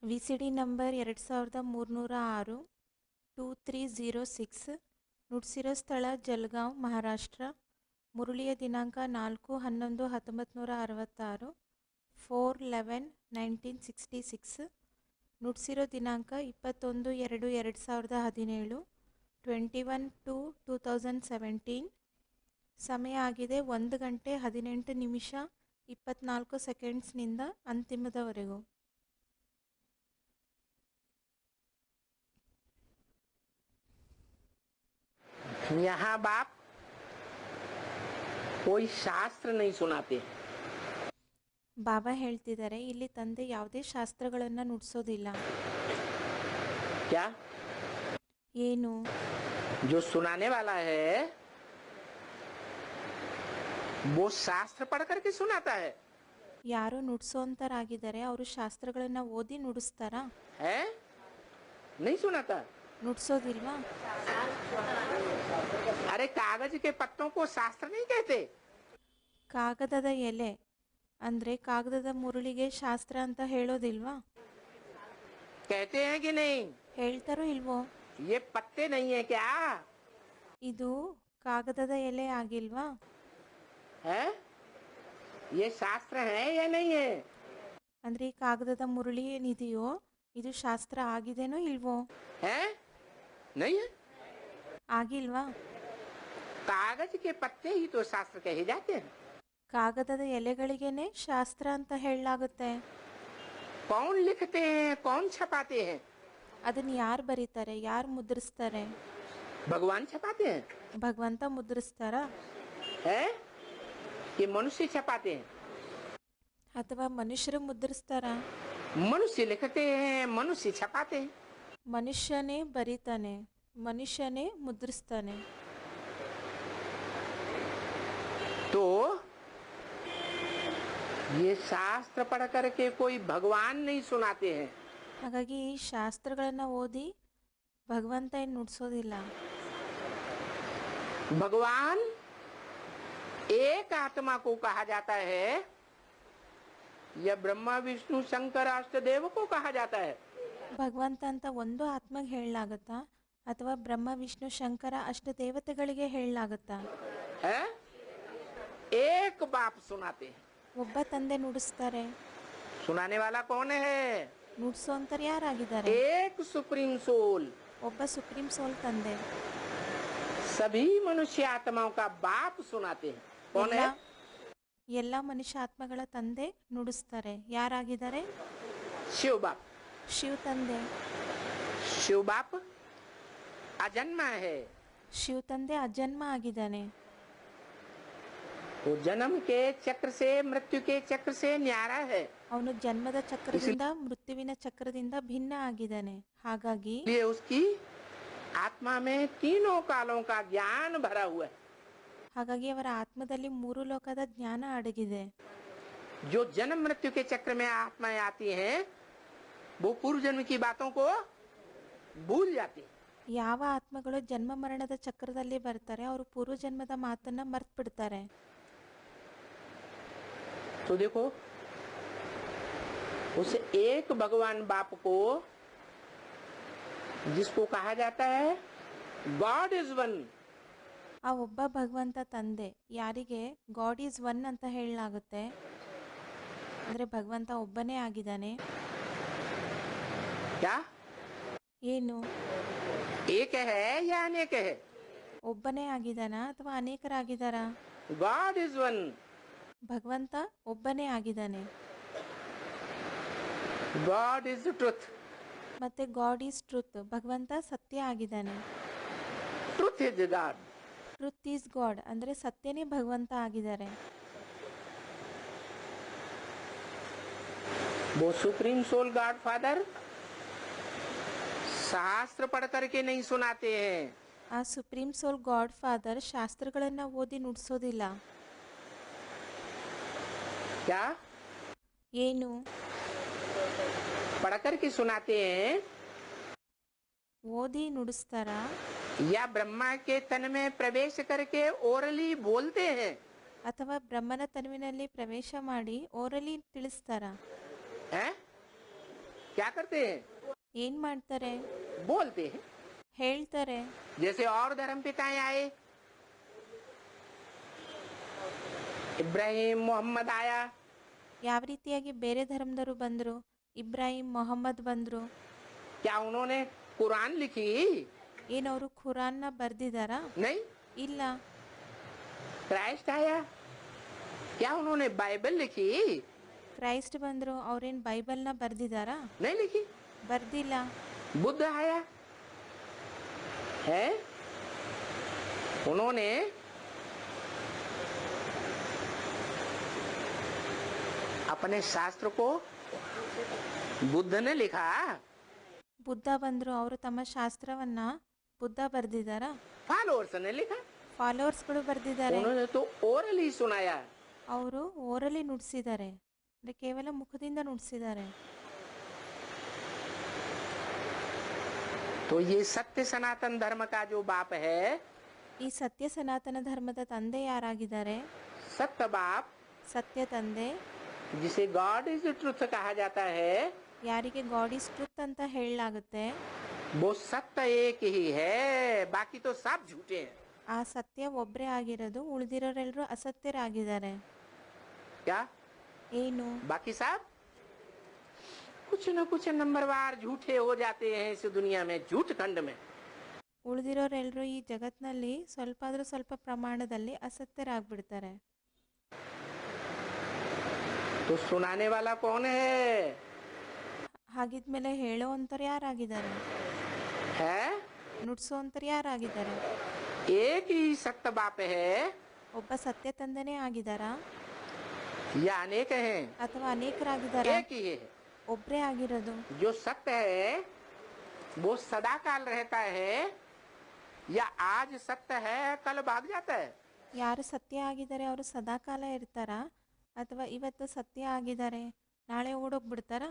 VCD number 2306 2306 ನುಡಿಸಿರೋ ಸ್ಥಳ ಜಲಗಾಂವ್ ಮಹಾರಾಷ್ಟ್ರ. ಮುರುಳಿಯ ದಿನಾಂಕ 4/11/1966 4/11/1966. ನುಡಿಸಿರೋ ದಿನಾಂಕ 21/2/2017 21/2/2017. ಸಮಯ ಆಗಿದೆ 1 ಗಂಟೆ 18 ನಿಮಿಷ 24 ಸೆಕೆಂಡ್ಸ್ನಿಂದ ಅಂತಿಮದವರೆಗೂ. यहाँ बाप कोई शास्त्र नहीं सुनाते. ಬಾಬಾ ಹೇಳ್ತಿದ್ದಾರೆ, ಇಲ್ಲಿ ತಂದೆ ಯಾವುದೇ ಶಾಸ್ತ್ರಗಳನ್ನು ನುಡಿಸೋದಿಲ್ಲ. क्या ಏನು? जो सुनाने वाला है वो शास्त्र पढ़ करके सुनाता है. ಯಾರು ನುಡಿಸೋಂತರಾಗಿದ್ದಾರೆ ಅವರು ಶಾಸ್ತ್ರಗಳನ್ನು ಓದಿ ನುಡಿಸ್ತಾರಾ? है नहीं सुनाता. ನುಡಿಸೋದಿಲ್ವಾ? अरे कागज के पत्तों को शास्त्र नहीं कहते. ಕಾಗದದ ಎಲೆ ಅಂದರೆ ಕಾಗದದ ಮುರುಳಿಗೆ ಶಾಸ್ತ್ರ ಅಂತ ಹೇಳೋದಿಲ್ವಾ? कहते हैं कि नहीं? ಹೇಳ್ತಾರೋ ಇಲ್ವೋ? ये पत्ते नहीं है क्या? ಇದು ಕಾಗದದ ಎಲೆ ಆಗಿಲ್ವಾ? है ये शास्त्र है या नहीं है? ಅಂದರೆ ಈ ಕಾಗದದ ಮುರುಳಿ ಏನಿದೆಯೋ ಇದು ಶಾಸ್ತ್ರ ಆಗಿದೆನೋ ಇಲ್ವೋ? है नहीं है. ಆಗಿಲ್ವಾ? कागज के पत्ते ही तो शास्त्र कहे जाते हैं. ಕಾಗದದ ಎಲೆಗಳಿಗೇನೆ ಶಾಸ್ತ್ರ ಅಂತ ಹೇಳಲಾಗುತ್ತೆ. कौन लिखते हैं, कौन छपाते हैं? ಅದನ್ನು ಯಾರು ಬರೀತಾರೆ, ಯಾರು ಮುದ್ರಿಸ್ತಾರೆ? भगवान छपाते हैं. ಭಗವಂತ ಮುದ್ರಿಸ್ತಾರಾ है कि मनुष्य छपाते हैं? ಅಥವಾ ಮನುಷ್ಯರು ಮುದ್ರಿಸ್ತಾರಾ? मनुष्य लिखते हैं, मनुष्य छपाते हैं. ಮನುಷ್ಯನೇ ಬರೀತಾನೆ, ಮನುಷ್ಯನೇ ಮುದ್ರಿಸ್ತಾನೆ. तो ये शास्त्र पढ़ करके कोई भगवान नहीं सुनाते हैं. ಹಾಗಾಗಿ ಈ ಶಾಸ್ತ್ರಗಳನ್ನು ಓದಿ ಭಗವಂತ ಏನು ನುಡಿಸೋದಿಲ್ಲ. भगवान एक आत्मा को कहा जाता है या ब्रह्मा विष्णु शंकर अष्टदेव को कहा जाता है. ಭಗವಂತ ಅಂತ ಒಂದು ಆತ್ಮಗೆ ಹೇಳಲಾಗುತ್ತಾ ಅಥವಾ ಬ್ರಹ್ಮ ವಿಷ್ಣು ಶಂಕರ ಅಷ್ಟ ದೇವತೆಗಳಿಗೆ ಹೇಳಲಾಗುತ್ತಾ? है एक बाप सुनाते हैं. ಒಬ್ಬ ತಂದೆ ನುಡಿಸ್ತಾರೆ. सुनाने वाला कौन है? ನುಡಿಸೋಂತರು ಯಾರಾಗಿದ್ದಾರೆ? एक सुप्रीम सोल. ಒಬ್ಬ ಸುಪ್ರೀಂ ಸೋಲ್ ತಂದೆ. सभी मनुष्य आत्माओं का बाप सुनाते हैं. कौन है? ಎಲ್ಲ ಮನುಷ್ಯ ಆತ್ಮಗಳ ತಂದೆ ನುಡಿಸ್ತಾರೆ. ಯಾರಾಗಿದ್ದಾರೆ? शिव बाप. ಶಿವ ತಂದೆ. शिव बाप अजन्मा है. ಶಿವ ತಂದೆ ಅಜನ್ಮ ಆಗಿದ್ದಾನೆ. वो जन्म के चक्र से मृत्यु के चक्र से न्यारा है. ಅವನು ಜನ್ಮದ ಚಕ್ರದಿಂದ ಮೃತ್ಯುವಿನ ಚಕ್ರದಿಂದ ಭಿನ್ನ ಆಗಿದ್ದಾನೆ. ಹಾಗಾಗಿ ये उसकी आत्मा में तीनों कालों का ज्ञान भरा हुआ है. ಹಾಗಾಗಿ ಅವರ ಆತ್ಮದಲ್ಲಿ 3 ಲೋಕದ ಜ್ಞಾನ ಅಡಗಿದೆ. जो जन्म मृत्यु के चक्र में आत्माएं आती हैं वो पूर्व जन्म की बातों को भूल जाती हैं. ಯಾವ ಆತ್ಮಗಳು ಜನ್ಮ ಮರಣದ ಚಕ್ರದಲ್ಲಿ ಬರ್ತಾರೆ ಅವರು ಪೂರ್ವ ಜನ್ಮದ ಮಾತನ್ನ ಮರ್ತು ಬಿಡ್ತಾರೆ. तो देखो उस एक भगवान बाप को जिसको कहा जाता है गॉड इज वन. ಆ ಒಬ್ಬ ಭಗವಂತ ತಂದೆ ಯಾರಿಗೆ ಗಾಡ್ ಈಸ್ ಒನ್ ಅಂತ ಹೇಳಲಾಗುತ್ತೆ. ಅಂದರೆ ಭಗವಂತ ಒಬ್ಬನೇ ಆಗಿದ್ದಾನೆ. क्या ಏನು? एक है या अनेक है? ಒಬ್ಬನೇ ಆಗಿದ್ದಾನ ಅಥವಾ ಅನೇಕರಾಗಿದ್ದಾರಾ? God is one. ಭಗವಂತ ಒಬ್ಬನೇ ಆಗಿದ್ದಾನೆ. God is truth. ಮತ್ತೆ ಗಾಡ್ ಈಸ್ ಟ್ರುತ್, ಭಗವಂತ ಸತ್ಯ ಆಗಿದ್ದಾನೆ. Truth is God. Truth is god ಅಂದರೆ ಸತ್ಯನೇ ಭಗವಂತ ಆಗಿದ್ದಾರೆ. वो सुप्रीम सोल गॉड फादर शास्त्र पढ़ करके नहीं सुनाते हैं. ಆ ಸುಪ್ರೀಂ ಸೋಲ್ ಗಾಡ್ ಫಾದರ್ ಶಾಸ್ತ್ರಗಳನ್ನು ಓದಿ ನುಡಿಸೋದಿಲ್ಲ. क्या ಏನು? पढ़ करके सुनाते हैं ಓದಿ ನುಡಿಸ್ತಾರಾ या ब्रह्मा के तन में प्रवेश करके ओरली बोलते हैं? ಅಥವಾ ಬ್ರಹ್ಮನ ತನುವಿನಲ್ಲಿ ಪ್ರವೇಶ ಮಾಡಿ ಓರಲಿ ತಿಳಿಸ್ತಾರಾ? हैं? क्या करते हैं? ಏನ್ ಮಾಡ್ತಾರೆ? बोलते हैं। ಹೇಳ್ತಾರೆ. जैसे और धर्म पिताएं आए, इब्राहिम मोहम्मद आया, ಯಾವ ರೀತಿಯಾಗಿ ಬೇರೆ ಧರ್ಮದವರು ಬಂದ್ರು, ಇಬ್ರಾಹಿಂ ಮೊಹಮ್ಮದ್ ಬಂದ್ರು, क्या उन्होंने कुरान लिखी? ಏನವರು ಖುರಾನ್ನ ಬರ್ದಿದಾರಾ? नहीं। ಇಲ್ಲ. क्राइस्ट आया, क्या उन्होंने बाइबल लिखी? ಕ್ರೈಸ್ಟ್ ಬಂದ್ರು, ಅವ್ರೇನ್ ಬೈಬಲ್ನ ಬರ್ದಿದಾರಾ? नहीं लिखी। ಬರ್ದಿಲ್ಲ. बुद्ध आया है, उन्होंने अपने शास्त्र को बुद्ध ने लिखा। ಬುದ್ಧ ಬಂದ್ರು, ಅವರು ತಮ್ಮ ಶಾಸ್ತ್ರವನ್ನ ಬುದ್ಧ ಬರ್ದಿದಾರಾ? फॉलोअर्स ने लिखा। ಫಾಲೋವರ್ಸ್ಗಳು ಬರ್ದಿದ್ದಾರೆ. उन्होंने तो ओरली सुनाया। ಅವರು ಓರಲಿ ನುಡಿಸಿದ್ದಾರೆ, ಅಂದ್ರೆ ಕೇವಲ ಮುಖದಿಂದ ನುಡಿಸಿದ್ದಾರೆ. तो ये सत्य सनातन धर्म का जो बाप है, ಈ ಸತ್ಯ ಸನಾತನ ಧರ್ಮದ ತಂದೆ ಯಾರಾಗಿದ್ದಾರೆ? सत्य बाप, ಸತ್ಯ ತಂದೆ, जिसे गॉड इज ट्रुथ कहा जाता है, ಯಾರಿಗೆ ಗಾಡ್ ಇಸ್ ಟ್ರುತ್ ಅಂತ ಹೇಳಲಾಗುತ್ತೆ, वो सत्य एक ही है, बाकी तो सब झूठे हैं। ಆ ಸತ್ಯ ಒಬ್ಬರೇ ಆಗಿರೋದು, ಉಳಿದಿರೋರೆಲ್ಲರೂ ಅಸತ್ಯರಾಗಿದ್ದಾರೆ. क्या? ಏನು? बाकी सब कुछ न कुछ नंबरवार झूठे हो जाते हैं इस दुनिया में, झूठ खंड में। ಉಳಿದಿರೋರೆಲ್ಲರೂ ಈ ಜಗತ್ನಲ್ಲಿ ಸ್ವಲ್ಪ ಆದ್ರೂ ಸ್ವಲ್ಪ ಪ್ರಮಾಣದಲ್ಲಿ ಅಸತ್ಯರಾಗ್ಬಿಡ್ತಾರೆ. तो सुनाने वाला कौन है? ಹಾಗಿದ್ಮೇಲೆ ಹೇಳೋ ಅಂಥವ್ರು ಯಾರಾಗಿದ್ದಾರೆ? है ನುಡ್ಸೋ ಅಂಥವ್ರು ಯಾರಾಗಿದ್ದಾರೆ? एक ही सत्य बाप है ಒಬ್ಬ ಸತ್ಯ ತಂದೆನೇ ಆಗಿದಾರಾ, या अनेक हैं? ಅಥವಾ ಅನೇಕರಾಗಿದ್ದಾರ? एक ही है। ಒಬ್ಬರೇ ಆಗಿರೋದು. जो सत्य है वो सदा काल रहता है, या आज सत्य है कल भाग जाता है? ಯಾರು ಸತ್ಯ ಆಗಿದ್ದಾರೆ ಅವರು ಸದಾಕಾಲ ಇರ್ತಾರಾ, ಅಥವಾ ಇವತ್ತು ಸತ್ಯ ಆಗಿದ್ದಾರೆ ನಾಳೆ ಓಡೋಗ್ಬಿಡ್ತಾರಾ?